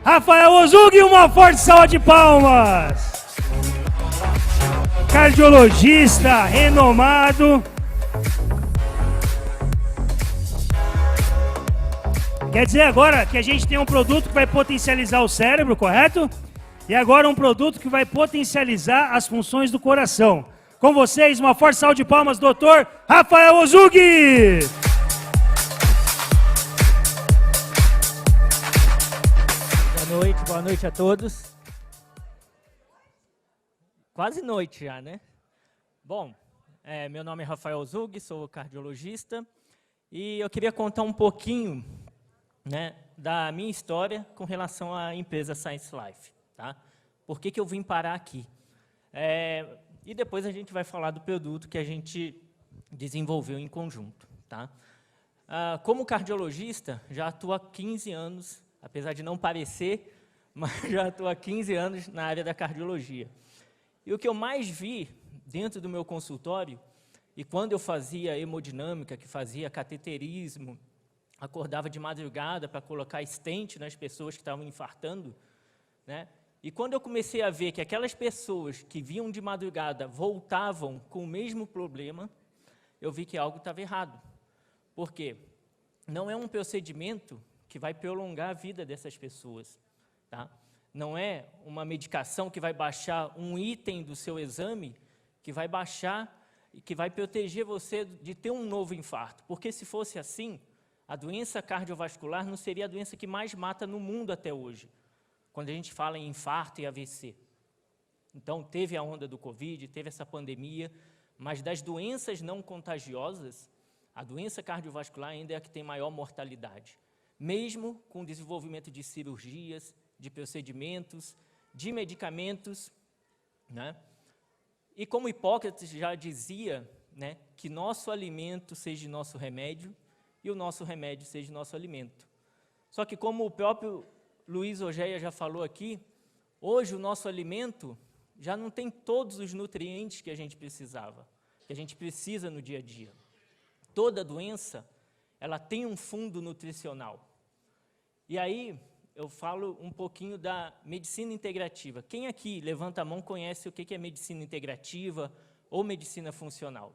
Rafael Ozug, uma forte salva de palmas. Cardiologista renomado. Quer dizer agora que a gente tem um produto que vai potencializar o cérebro, correto? E agora um produto que vai potencializar as funções do coração. Com vocês, uma forte salva de palmas, doutor Rafael Ozug! Boa noite a todos. Quase noite já, né? Bom, meu nome é Rafael Ozug, sou cardiologista e eu queria contar um pouquinho, né, da minha história com relação à empresa Science Life, tá? Por que eu vim parar aqui? E depois a gente vai falar do produto que a gente desenvolveu em conjunto, tá? Como cardiologista, já atuo há 15 anos, apesar de não parecer, mas já estou há 15 anos na área da cardiologia. E o que eu mais vi dentro do meu consultório, e quando eu fazia hemodinâmica, que fazia cateterismo, acordava de madrugada para colocar stent nas pessoas que estavam infartando, né? E quando eu comecei a ver que aquelas pessoas que vinham de madrugada voltavam com o mesmo problema, eu vi que algo estava errado. Por quê? Não é um procedimento que vai prolongar a vida dessas pessoas, tá? Não é uma medicação que vai baixar um item do seu exame, que vai baixar e que vai proteger você de ter um novo infarto. Porque se fosse assim, a doença cardiovascular não seria a doença que mais mata no mundo até hoje, quando a gente fala em infarto e AVC. Então, teve a onda do Covid, teve essa pandemia, mas das doenças não contagiosas, a doença cardiovascular ainda é a que tem maior mortalidade, mesmo com o desenvolvimento de cirurgias, de procedimentos, de medicamentos, né? E como Hipócrates já dizia, né, que nosso alimento seja nosso remédio e o nosso remédio seja nosso alimento. Só que como o próprio Luiz Ogeia já falou aqui, hoje o nosso alimento já não tem todos os nutrientes que a gente precisava, que a gente precisa no dia a dia. Toda doença, ela tem um fundo nutricional. E aí, eu falo um pouquinho da medicina integrativa. Quem aqui, levanta a mão, conhece o que é medicina integrativa ou medicina funcional?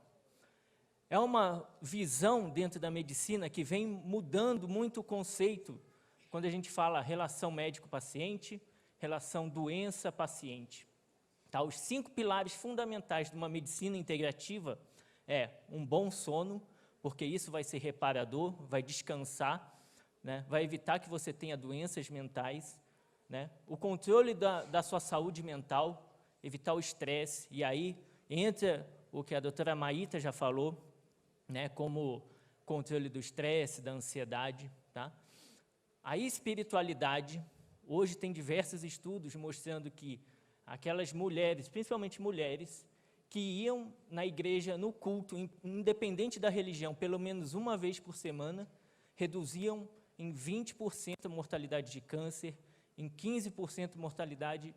É uma visão dentro da medicina que vem mudando muito o conceito quando a gente fala relação médico-paciente, relação doença-paciente. Tá? Os 5 pilares fundamentais de uma medicina integrativa é um bom sono, porque isso vai ser reparador, vai descansar, né? Vai evitar que você tenha doenças mentais, né? O controle da sua saúde mental, evitar o estresse, e aí entra o que a doutora Maíta já falou, né? Como controle do estresse, da ansiedade, tá? A espiritualidade, hoje tem diversos estudos mostrando que aquelas mulheres, principalmente mulheres, que iam na igreja, no culto, independente da religião, pelo menos uma vez por semana, reduziam em 20% a mortalidade de câncer, em 15% mortalidade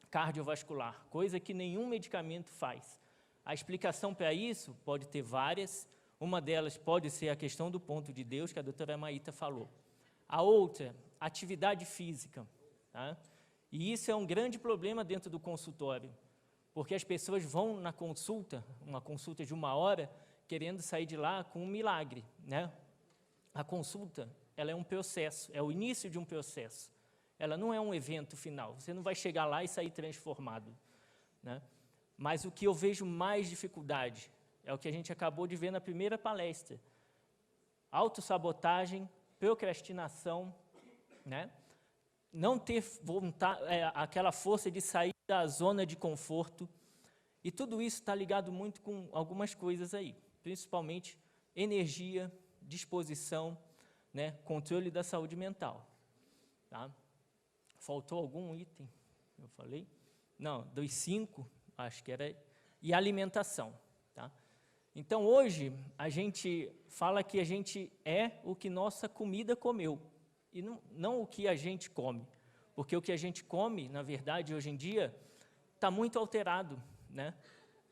cardiovascular, coisa que nenhum medicamento faz. A explicação para isso pode ter várias, uma delas pode ser a questão do ponto de Deus, que a doutora Maíta falou. A outra, atividade física, tá? E isso é um grande problema dentro do consultório, porque as pessoas vão na consulta, uma consulta de 1 hora, querendo sair de lá com um milagre, né? A consulta, ela é um processo, é o início de um processo. Ela não é um evento final, você não vai chegar lá e sair transformado, né? Mas o que eu vejo mais dificuldade é o que a gente acabou de ver na primeira palestra. Autossabotagem, procrastinação, né? Não ter vontade, aquela força de sair da zona de conforto. E tudo isso está ligado muito com algumas coisas aí, principalmente energia, disposição, né, controle da saúde mental. Tá? Faltou algum item? Eu falei? Não, dos 5, acho que era... E alimentação. Tá? Então, hoje, a gente fala que a gente é o que nossa comida comeu, e não o que a gente come. Porque o que a gente come, na verdade, hoje em dia, está muito alterado, né?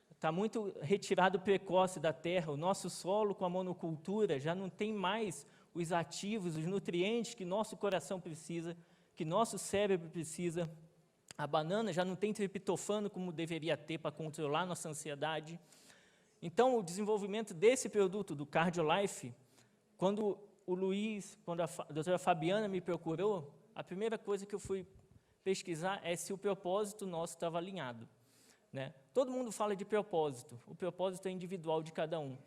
Está muito retirado precoce da terra. O nosso solo com a monocultura já não tem mais os ativos, os nutrientes que nosso coração precisa, que nosso cérebro precisa. A banana já não tem triptofano como deveria ter para controlar nossa ansiedade. Então, o desenvolvimento desse produto, do CardioLife, quando a doutora Fabiana me procurou, a primeira coisa que eu fui pesquisar é se o propósito nosso estava alinhado, né? Todo mundo fala de propósito, o propósito é individual de cada um.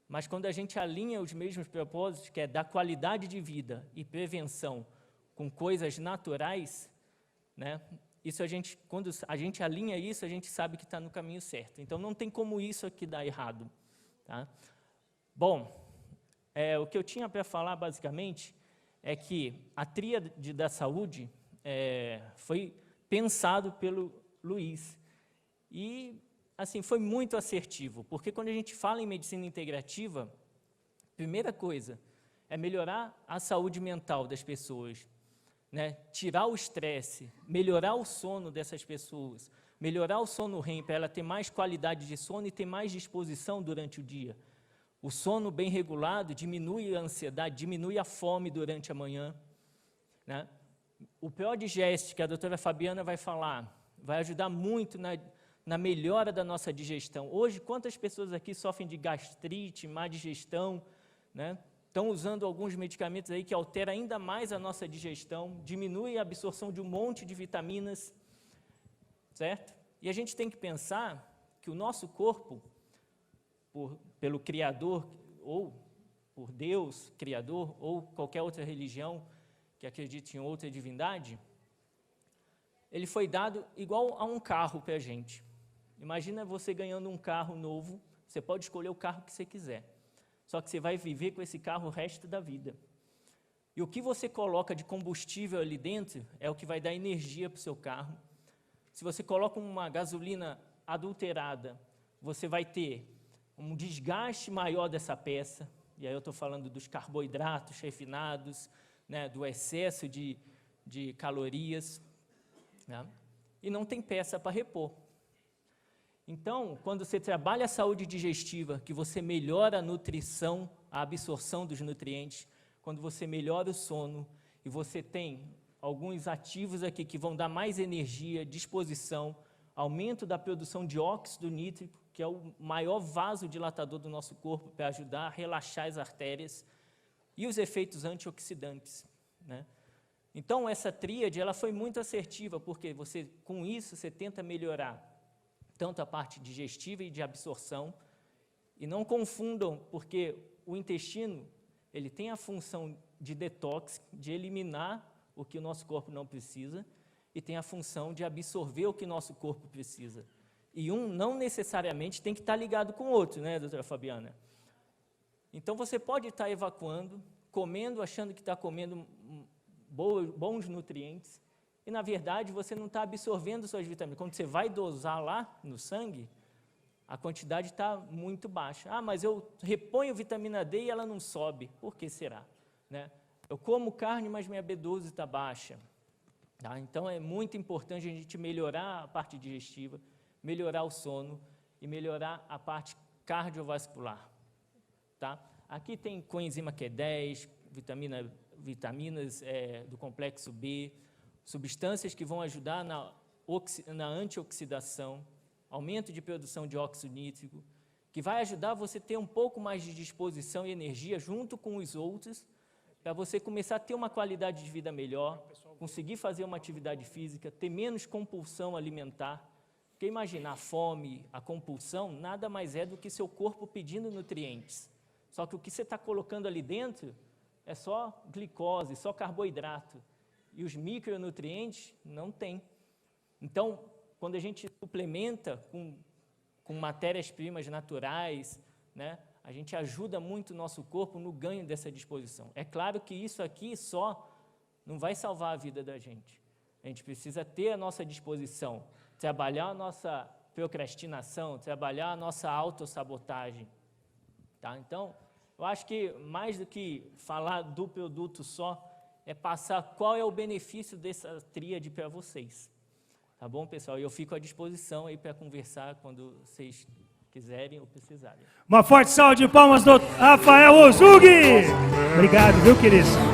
Mas quando a gente alinha os mesmos propósitos, que é dar qualidade de vida e prevenção com coisas naturais, né? Quando a gente alinha isso, a gente sabe que está no caminho certo. Então, não tem como isso aqui dar errado. Tá? Bom, o que eu tinha para falar, basicamente, é que a tríade da saúde foi pensado pelo Luiz. E, assim, foi muito assertivo, porque quando a gente fala em medicina integrativa, a primeira coisa é melhorar a saúde mental das pessoas, né? Tirar o estresse, melhorar o sono dessas pessoas, melhorar o sono REM para ela ter mais qualidade de sono e ter mais disposição durante o dia. O sono bem regulado diminui a ansiedade, diminui a fome durante a manhã, né? O Prodigest, que a doutora Fabiana vai falar, vai ajudar muito na melhora da nossa digestão. Hoje, quantas pessoas aqui sofrem de gastrite, má digestão, né? Estão usando alguns medicamentos aí que alteram ainda mais a nossa digestão, diminui a absorção de um monte de vitaminas, certo? E a gente tem que pensar que o nosso corpo, pelo Criador, ou por Deus, Criador, ou qualquer outra religião que acredite em outra divindade, ele foi dado igual a um carro para a gente. Imagina você ganhando um carro novo, você pode escolher o carro que você quiser. Só que você vai viver com esse carro o resto da vida. E o que você coloca de combustível ali dentro é o que vai dar energia para o seu carro. Se você coloca uma gasolina adulterada, você vai ter um desgaste maior dessa peça, e aí eu estou falando dos carboidratos refinados, né, do excesso de calorias, né, e não tem peça para repor. Então, quando você trabalha a saúde digestiva, que você melhora a nutrição, a absorção dos nutrientes, quando você melhora o sono, e você tem alguns ativos aqui que vão dar mais energia, disposição, aumento da produção de óxido nítrico, que é o maior vasodilatador do nosso corpo para ajudar a relaxar as artérias, e os efeitos antioxidantes, né? Então, essa tríade ela foi muito assertiva, porque com isso você tenta melhorar tanto a parte digestiva e de absorção, e não confundam, porque o intestino ele tem a função de detox, de eliminar o que o nosso corpo não precisa, e tem a função de absorver o que o nosso corpo precisa. E um não necessariamente tem que estar ligado com o outro, né, doutora Fabiana? Então, você pode estar evacuando, comendo, achando que está comendo bons nutrientes, e, na verdade, você não está absorvendo suas vitaminas. Quando você vai dosar lá no sangue, a quantidade está muito baixa. Ah, mas eu reponho vitamina D e ela não sobe. Por que será? Né? Eu como carne, mas minha B12 está baixa. Tá? Então, é muito importante a gente melhorar a parte digestiva, melhorar o sono e melhorar a parte cardiovascular. Tá? Aqui tem coenzima Q10, vitaminas do complexo B, substâncias que vão ajudar na antioxidação, aumento de produção de óxido nítrico, que vai ajudar você a ter um pouco mais de disposição e energia junto com os outros, para você começar a ter uma qualidade de vida melhor, conseguir fazer uma atividade física, ter menos compulsão alimentar. Porque imagina, a fome, a compulsão, nada mais é do que seu corpo pedindo nutrientes. Só que o que você está colocando ali dentro é só glicose, só carboidrato. E os micronutrientes não tem. Então, quando a gente suplementa com matérias-primas naturais, né, a gente ajuda muito o nosso corpo no ganho dessa disposição. É claro que isso aqui só não vai salvar a vida da gente. A gente precisa ter a nossa disposição, trabalhar a nossa procrastinação, trabalhar a nossa autossabotagem. Tá? Então, eu acho que mais do que falar do produto só, é passar qual é o benefício dessa tríade para vocês. Tá bom, pessoal? E eu fico à disposição aí para conversar quando vocês quiserem ou precisarem. Uma forte salva de palmas do Rafael Ozug! Obrigado, viu, querido?